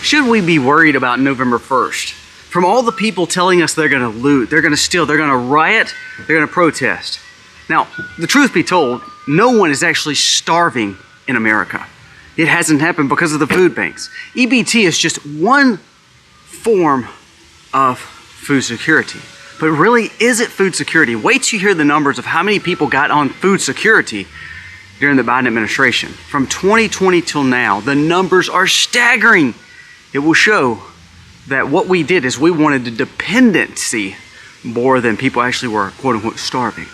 Should we be worried about November 1st? From all the people telling us they're gonna loot, they're gonna steal, they're gonna riot, they're gonna protest. Now, the truth be told, no one is actually starving in America. It hasn't happened because of the food banks. EBT is just one form of food security. But really, is it food security? Wait till you hear the numbers of how many people got on food security during the Biden administration. From 2020 till now, the numbers are staggering. It will show that what we did is we wanted the dependency more than people actually were quote unquote starving.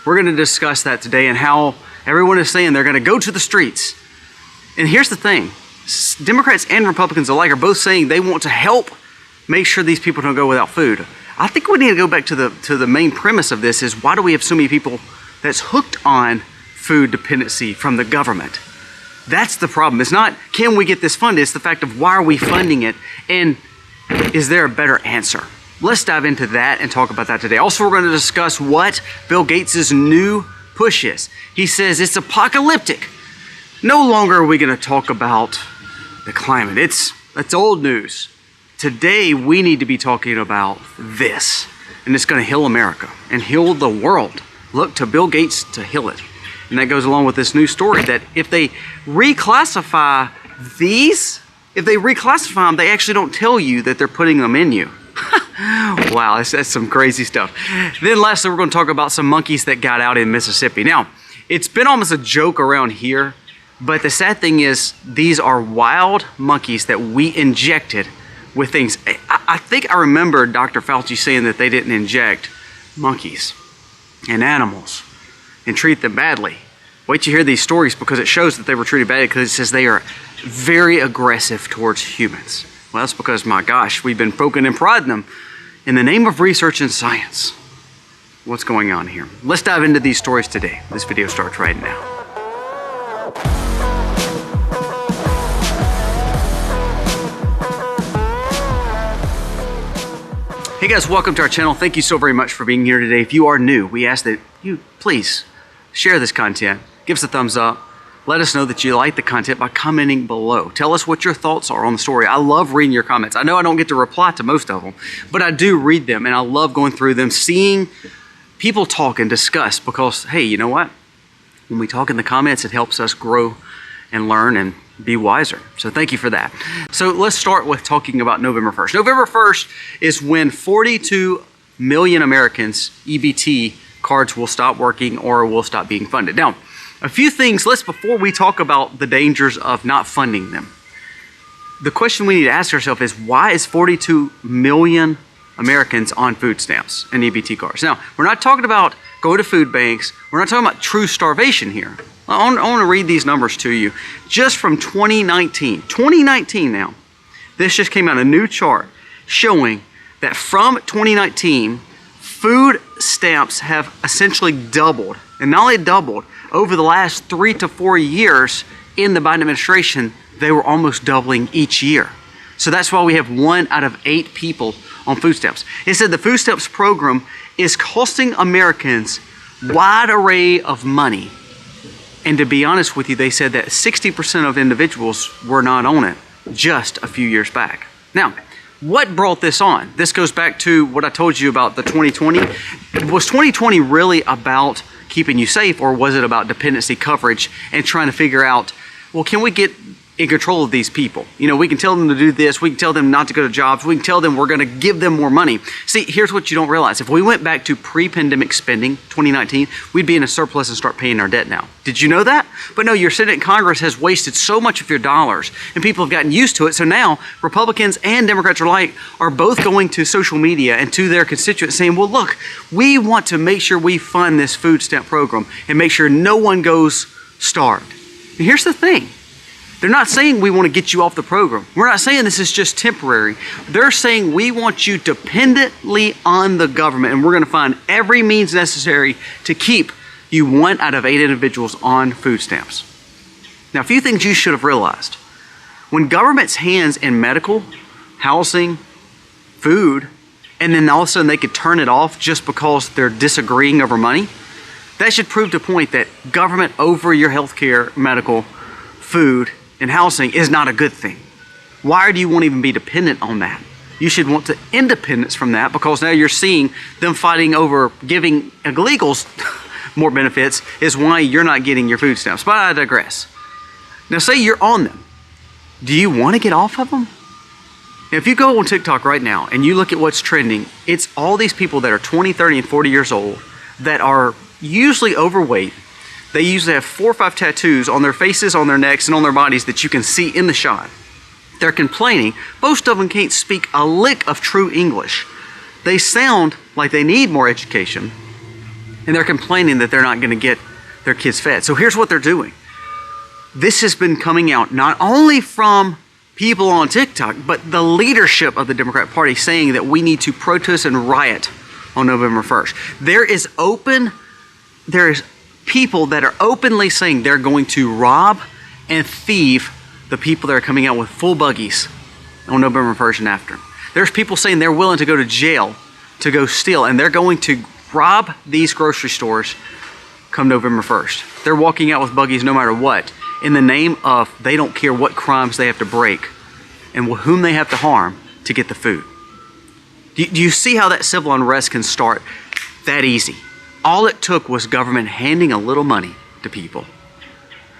We're gonna discuss that today and how everyone is saying they're gonna go to the streets. And here's the thing, Democrats and Republicans alike are both saying they want to help make sure these people don't go without food. I think we need to go back to the main premise of this is why do we have so many people that's hooked on food dependency from the government? That's the problem. It's not, can we get this funded? It's the fact of why are we funding it? And is there a better answer? Let's dive into that and talk about that today. Also, we're going to discuss what Bill Gates' new push is. He says it's apocalyptic. No longer are we going to talk about the climate. That's old news. Today, we need to be talking about this. And it's going to heal America and heal the world. Look to Bill Gates to heal it. And that goes along with this new story that if they reclassify them, they actually don't tell you that they're putting them in you. Wow, that's some crazy stuff. Then lastly, we're going to talk about some monkeys that got out in Mississippi. Now, it's been almost a joke around here, but the sad thing is these are wild monkeys that we injected with things. I think I remember Dr. Fauci saying that they didn't inject monkeys and animals and treat them badly. Wait till you hear these stories because it shows that they were treated badly because it says they are very aggressive towards humans. Well, that's because, my gosh, we've been poking and prodding them in the name of research and science. What's going on here? Let's dive into these stories today. This video starts right now. Hey guys, welcome to our channel. Thank you so very much for being here today. If you are new, we ask that you please share this content, give us a thumbs up, let us know that you like the content by commenting below. Tell us what your thoughts are on the story. I love reading your comments. I know I don't get to reply to most of them, but I do read them and I love going through them, seeing people talk and discuss because, hey, you know what? When we talk in the comments, it helps us grow and learn and be wiser. So thank you for that. So let's start with talking about November 1st. November 1st is when 42 million Americans EBT cards will stop working or will stop being funded. Now, a few things, before we talk about the dangers of not funding them. The question we need to ask ourselves is why is 42 million Americans on food stamps and EBT cards? Now, we're not talking about go to food banks. We're not talking about true starvation here. I want to read these numbers to you. Just from 2019 now, this just came out, a new chart showing that from 2019, food stamps have essentially doubled. And not only doubled, over the last 3 to 4 years in the Biden administration, they were almost doubling each year. So that's why we have 1 out of 8 people on food stamps. It said the food stamps program is costing Americans wide array of money. And to be honest with you, they said that 60% of individuals were not on it just a few years back. Now, what brought this on? This goes back to what I told you about the 2020. Was 2020 really about keeping you safe, or was it about dependency coverage and trying to figure out, well, can we get in control of these people? You know, we can tell them to do this, we can tell them not to go to jobs, we can tell them we're going to give them more money. See, here's what you don't realize. If we went back to pre-pandemic spending, 2019, we'd be in a surplus and start paying our debt now. Did you know that? But no, your Senate and Congress has wasted so much of your dollars and people have gotten used to it. So now Republicans and Democrats alike are both going to social media and to their constituents saying, well, look, we want to make sure we fund this food stamp program and make sure no one goes starved. And here's the thing. They're not saying we want to get you off the program. We're not saying this is just temporary. They're saying we want you dependently on the government, and we're going to find every means necessary to keep you 1 out of 8 individuals on food stamps. Now, a few things you should have realized. When government's hands in medical, housing, food, and then all of a sudden they could turn it off just because they're disagreeing over money, that should prove to point that government over your healthcare, medical, food, and housing is not a good thing. Why do you want to even be dependent on that? You should want to independence from that, because now you're seeing them fighting over giving illegals more benefits is why you're not getting your food stamps. But I digress. Now say you're on them. Do you want to get off of them? Now, if you go on TikTok right now and you look at what's trending, it's all these people that are 20, 30, and 40 years old that are usually overweight. They usually have 4 or 5 tattoos on their faces, on their necks, and on their bodies that you can see in the shot. They're complaining. Most of them can't speak a lick of true English. They sound like they need more education, and they're complaining that they're not going to get their kids fed. So here's what they're doing. This has been coming out not only from people on TikTok, but the leadership of the Democrat Party saying that we need to protest and riot on November 1st. There is people that are openly saying they're going to rob and thieve the people that are coming out with full buggies on November 1st and after. There's people saying they're willing to go to jail to go steal, and they're going to rob these grocery stores come November 1st. They're walking out with buggies no matter what, in the name of they don't care what crimes they have to break and whom they have to harm to get the food. Do you see how that civil unrest can start that easy? All it took was government handing a little money to people.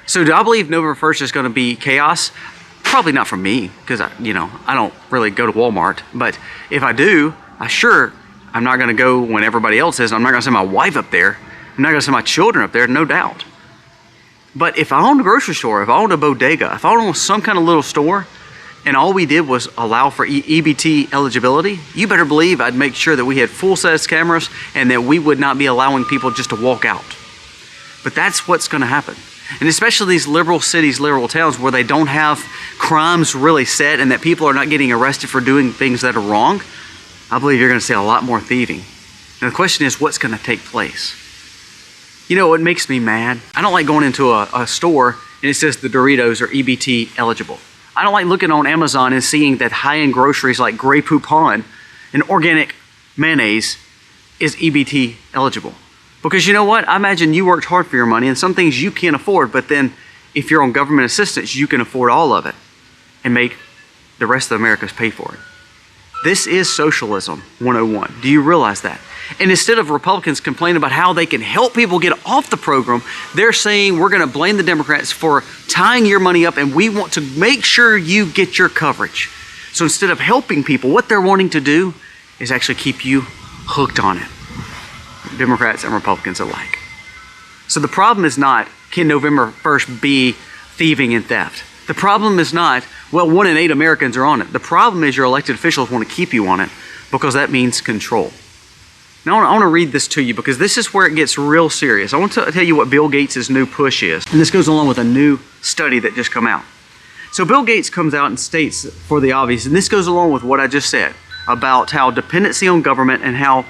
So do I believe November 1st is going to be chaos? Probably not for me, because I don't really go to Walmart. But if I do, I'm not going to go when everybody else is. I'm not going to send my wife up there. I'm not going to send my children up there, no doubt. But if I owned a grocery store, if I owned a bodega, if I owned some kind of little store, and all we did was allow for EBT eligibility, you better believe I'd make sure that we had full-size cameras and that we would not be allowing people just to walk out. But that's what's going to happen. And especially these liberal cities, liberal towns where they don't have crimes really set and that people are not getting arrested for doing things that are wrong, I believe you're going to see a lot more thieving. And the question is, what's going to take place? You know what makes me mad? I don't like going into a store and it says the Doritos are EBT eligible. I don't like looking on Amazon and seeing that high-end groceries like Grey Poupon and organic mayonnaise is EBT eligible. Because you know what? I imagine you worked hard for your money and some things you can't afford, but then if you're on government assistance, you can afford all of it and make the rest of Americans pay for it. This is socialism 101. Do you realize that? And instead of Republicans complaining about how they can help people get off the program, they're saying we're going to blame the Democrats for tying your money up and we want to make sure you get your coverage. So instead of helping people, what they're wanting to do is actually keep you hooked on it. Democrats and Republicans alike. So the problem is not, can November 1st be thieving and theft? The problem is not, well, 1 in 8 Americans are on it. The problem is your elected officials want to keep you on it because that means control. Now I want to read this to you because this is where it gets real serious. I want to tell you what Bill Gates' new push is. And this goes along with a new study that just come out. So Bill Gates comes out and states for the obvious, and this goes along with what I just said about how dependency on government and how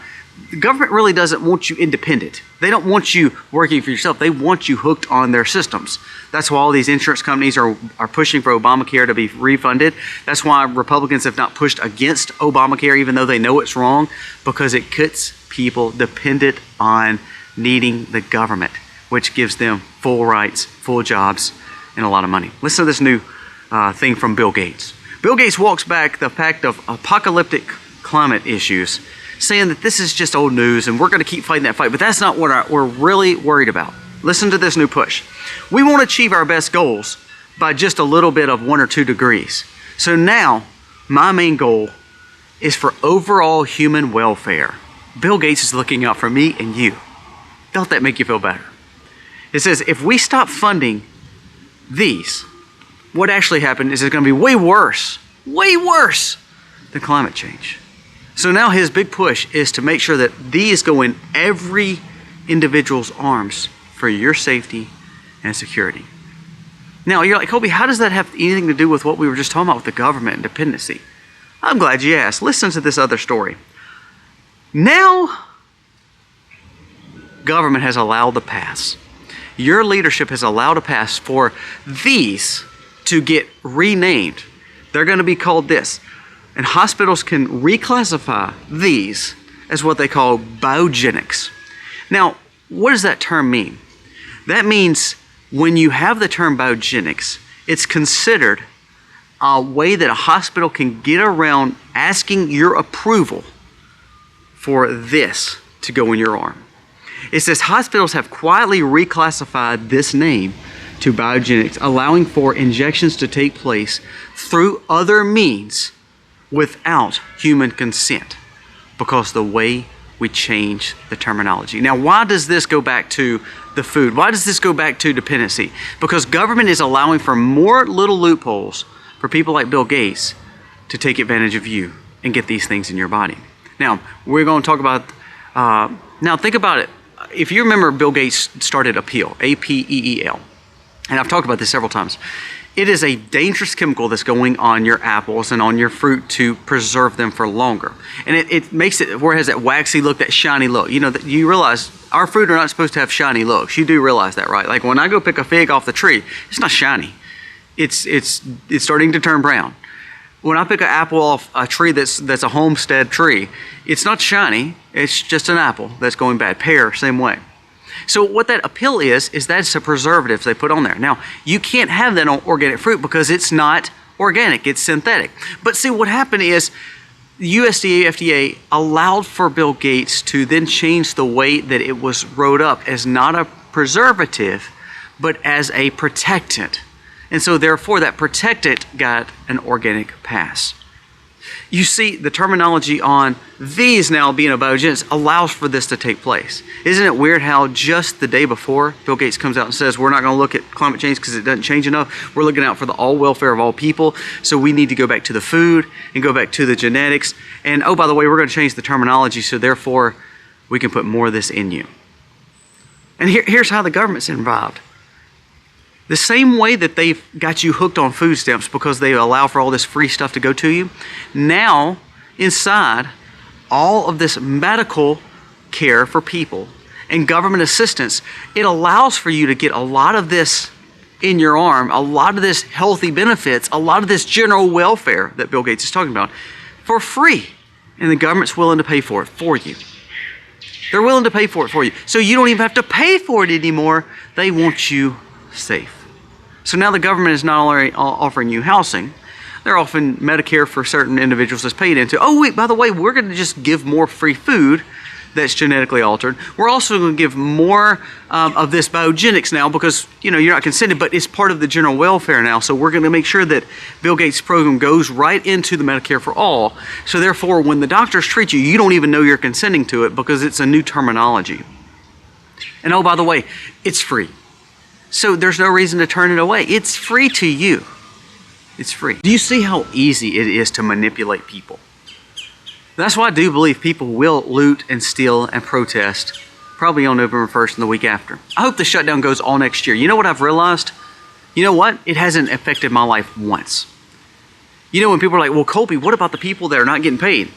the government really doesn't want you independent. They don't want you working for yourself. They want you hooked on their systems. That's why all these insurance companies are pushing for Obamacare to be refunded. That's why Republicans have not pushed against Obamacare, even though they know it's wrong, because it puts people dependent on needing the government, which gives them full rights, full jobs, and a lot of money. Listen to this new thing from Bill Gates. Bill Gates walks back the fact of apocalyptic climate issues, saying that this is just old news and we're going to keep fighting that fight, but that's not what we're really worried about. Listen to this new push. We won't achieve our best goals by just a little bit of 1 or 2 degrees. So now, my main goal is for overall human welfare. Bill Gates is looking out for me and you. Don't that make you feel better? It says, if we stop funding these, what actually happened is it's going to be way worse than climate change. So now his big push is to make sure that these go in every individual's arms for your safety and security. Now you're like, Kobe, how does that have anything to do with what we were just talking about with the government and dependency? I'm glad you asked. Listen to this other story. Now, government has allowed the pass. Your leadership has allowed a pass for these to get renamed. They're going to be called this. And hospitals can reclassify these as what they call biogenics. Now, what does that term mean? That means when you have the term biogenics, it's considered a way that a hospital can get around asking your approval for this to go in your arm. It says hospitals have quietly reclassified this name to biogenics, allowing for injections to take place through other means without human consent, because the way we change the terminology. Now, why does this go back to the food? Why does this go back to dependency? Because government is allowing for more little loopholes for people like Bill Gates to take advantage of you and get these things in your body. Now, we're going to talk about, now think about it. If you remember, Bill Gates started Apeel, A-P-E-E-L. And I've talked about this several times. It is a dangerous chemical that's going on your apples and on your fruit to preserve them for longer. And it makes it where it has that waxy look, that shiny look. You know, you realize our fruit are not supposed to have shiny looks. You do realize that, right? Like when I go pick a fig off the tree, it's not shiny. It's starting to turn brown. When I pick an apple off a tree that's a homestead tree, it's not shiny. It's just an apple that's going bad. Pear, same way. So what that Apeel is that's a preservative they put on there. Now, you can't have that on organic fruit because it's not organic, it's synthetic. But see, what happened is the USDA, FDA allowed for Bill Gates to then change the way that it was wrote up as not a preservative, but as a protectant. And so therefore that protectant got an organic pass. You see, the terminology on these now being a biogenesis allows for this to take place. Isn't it weird how just the day before Bill Gates comes out and says we're not going to look at climate change because it doesn't change enough. We're looking out for the all welfare of all people. So we need to go back to the food and go back to the genetics. And oh, by the way, we're going to change the terminology so therefore we can put more of this in you. And here's how the government's involved. The same way that they've got you hooked on food stamps because they allow for all this free stuff to go to you, now inside all of this medical care for people and government assistance, it allows for you to get a lot of this in your arm, a lot of this healthy benefits, a lot of this general welfare that Bill Gates is talking about for free. And the government's willing to pay for it for you. They're willing to pay for it for you. So you don't even have to pay for it anymore. They want you safe. So now the government is not only offering you housing, they're offering Medicare for certain individuals that's paid into. Oh wait, by the way, we're going to just give more free food that's genetically altered. We're also going to give more of this biogenics now because, you know, you're not consented, but it's part of the general welfare now. So we're going to make sure that Bill Gates' program goes right into the Medicare for all. So therefore, when the doctors treat you, you don't even know you're consenting to it because it's a new terminology. And oh, by the way, it's free. So there's no reason to turn it away. It's free to you. It's free. Do you see how easy it is to manipulate people? That's why I do believe people will loot and steal and protest probably on November 1st and the week after. I hope the shutdown goes all next year. You know what I've realized? You know what? It hasn't affected my life once. You know, when people are like, well, Colby, what about the people that are not getting paid?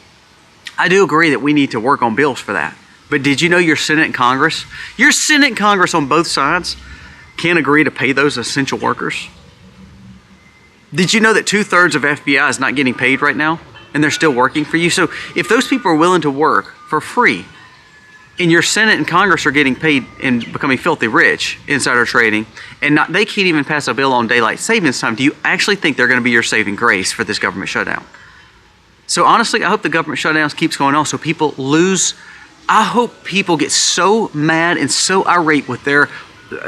I do agree that we need to work on bills for that. But did you know your Senate and Congress? Your Senate and Congress on both sides can't agree to pay those essential workers? Did you know that 2/3 of FBI is not getting paid right now and they're still working for you? So if those people are willing to work for free and your Senate and Congress are getting paid and becoming filthy rich, insider trading, and they can't even pass a bill on daylight savings time, do you actually think they're going to be your saving grace for this government shutdown? So honestly, I hope the government shutdowns keeps going on so people lose. I hope people get so mad and so irate with their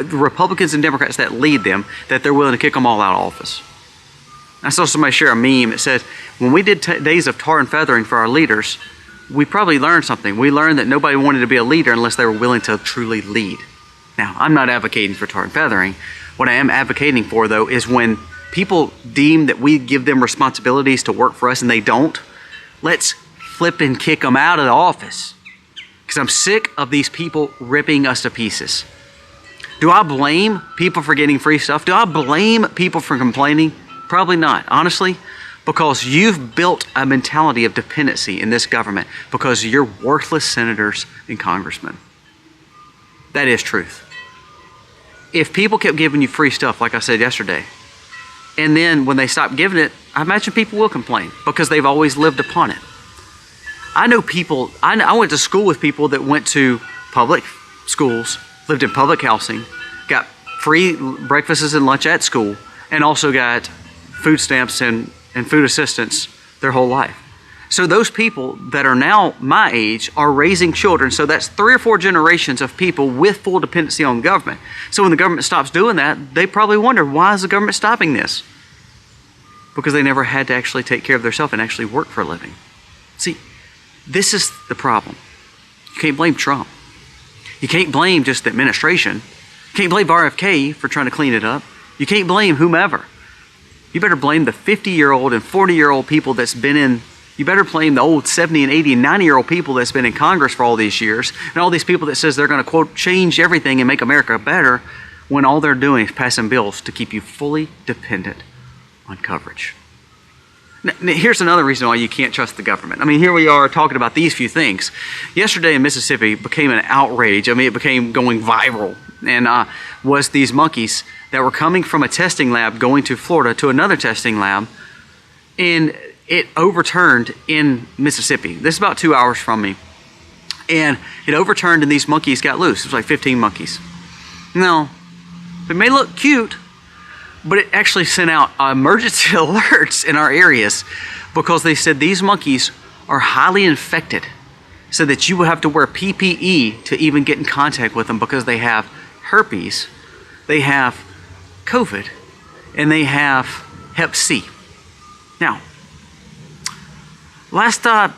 Republicans and Democrats that lead them that they're willing to kick them all out of office. I saw somebody share a meme. It said, when we did days of tar and feathering for our leaders, we probably learned something. We learned that nobody wanted to be a leader unless they were willing to truly lead. Now, I'm not advocating for tar and feathering. What I am advocating for, though, is when people deem that we give them responsibilities to work for us and they don't, let's flip and kick them out of the office. Because I'm sick of these people ripping us to pieces. Do I blame people for getting free stuff? Do I blame people for complaining? Probably not, honestly, because you've built a mentality of dependency in this government because you're worthless senators and congressmen. That is truth. If people kept giving you free stuff, like I said yesterday, and then when they stop giving it, I imagine people will complain because they've always lived upon it. I know people, I went to school with people that went to public schools, lived in public housing, got free breakfasts and lunch at school, and also got food stamps and food assistance their whole life. So those people that are now my age are raising children. So that's 3 or 4 generations of people with full dependency on the government. So when the government stops doing that, they probably wonder, why is the government stopping this? Because they never had to actually take care of themselves and actually work for a living. See, this is the problem. You can't blame Trump. You can't blame just the administration. You can't blame RFK for trying to clean it up. You can't blame whomever. You better blame the 50-year-old and 40-year-old people that's been in. You better blame the old 70 and 80 and 90-year-old people that's been in Congress for all these years, and all these people that says they're going to, quote, change everything and make America better, when all they're doing is passing bills to keep you fully dependent on coverage. Now, here's another reason why you can't trust the government. I mean, here we are talking about these few things. Yesterday in Mississippi became an outrage. I mean, it became going viral, and was these monkeys that were coming from a testing lab going to Florida to another testing lab, and it overturned in Mississippi. This is about 2 hours from me. And it overturned and these monkeys got loose. It was like 15 monkeys. Now, it may look cute, but it actually sent out emergency alerts in our areas, because they said these monkeys are highly infected, so that you would have to wear PPE to even get in contact with them, because they have herpes, they have COVID, and they have Hep C. Now, last I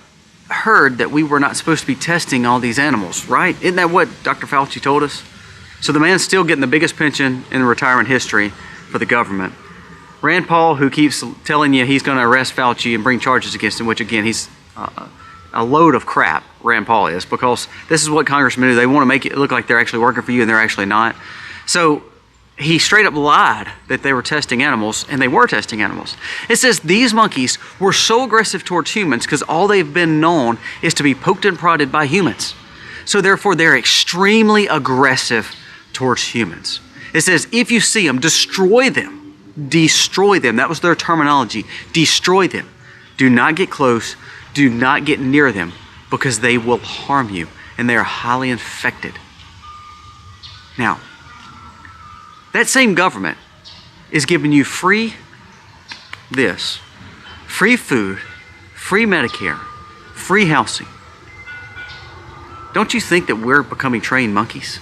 heard that we were not supposed to be testing all these animals, right? Isn't that what Dr. Fauci told us? So the man's still getting the biggest pension in retirement history for the government. Rand Paul, who keeps telling you he's going to arrest Fauci and bring charges against him, which again, he's a load of crap, Rand Paul is, because this is what congressmen do. They want to make it look like they're actually working for you, and they're actually not. So he straight up lied that they were testing animals, and they were testing animals. It says these monkeys were so aggressive towards humans because all they've been known is to be poked and prodded by humans. So therefore, they're extremely aggressive towards humans. It says if you see them, destroy them. Destroy them. That was their terminology. Destroy them. Do not get close. Do not get near them, because they will harm you, and they are highly infected. Now, that same government is giving you free food, free Medicare, free housing. Don't you think that we're becoming trained monkeys?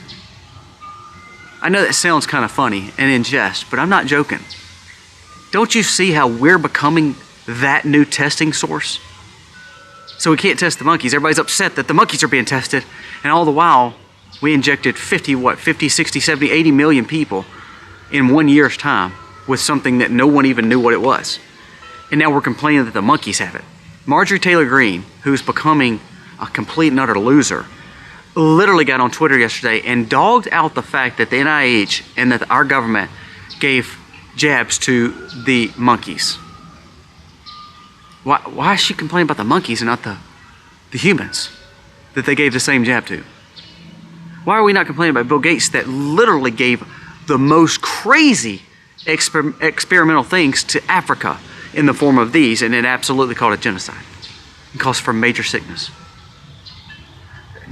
I know that sounds kind of funny and in jest, but I'm not joking. Don't you see how we're becoming that new testing source? So we can't test the monkeys. Everybody's upset that the monkeys are being tested, and all the while we injected 50, 60, 70, 80 million people in 1 year's time with something that no one even knew what it was. And now we're complaining that the monkeys have it. Marjorie Taylor Greene, who's becoming a complete and utter loser, literally got on Twitter yesterday and dogged out the fact that the NIH and that our government gave jabs to the monkeys. Why is she complaining about the monkeys and not the humans that they gave the same jab to? Why are we not complaining about Bill Gates that literally gave the most crazy experimental things to Africa in the form of these, and it absolutely called it genocide and caused for major sickness?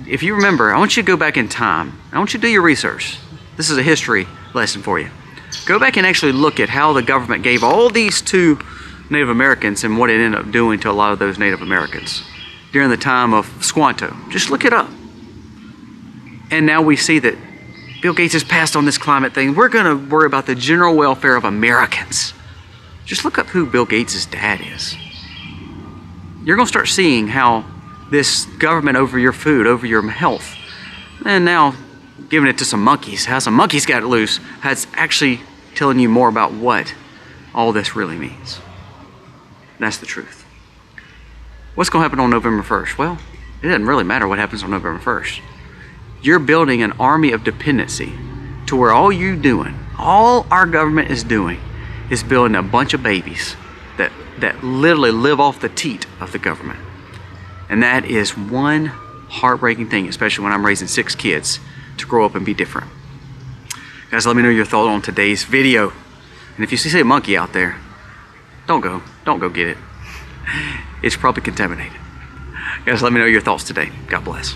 If you remember, I want you to go back in time. I want you to do your research. This is a history lesson for you. Go back and actually look at how the government gave all these to Native Americans and what it ended up doing to a lot of those Native Americans during the time of Squanto. Just look it up. And now we see that Bill Gates has passed on this climate thing. We're going to worry about the general welfare of Americans. Just look up who Bill Gates' dad is. You're going to start seeing how this government over your food, over your health, and now giving it to some monkeys, how some monkeys got loose, has actually telling you more about what all this really means. That's the truth. What's going to happen on November 1st? Well, it doesn't really matter what happens on November 1st. You're building an army of dependency to where all our government is doing is building a bunch of babies that literally live off the teat of the government. And that is one heartbreaking thing, especially when I'm raising 6 kids to grow up and be different. Guys, let me know your thought on today's video. And if you see a monkey out there, don't go get it. It's probably contaminated. Guys, let me know your thoughts today. God bless.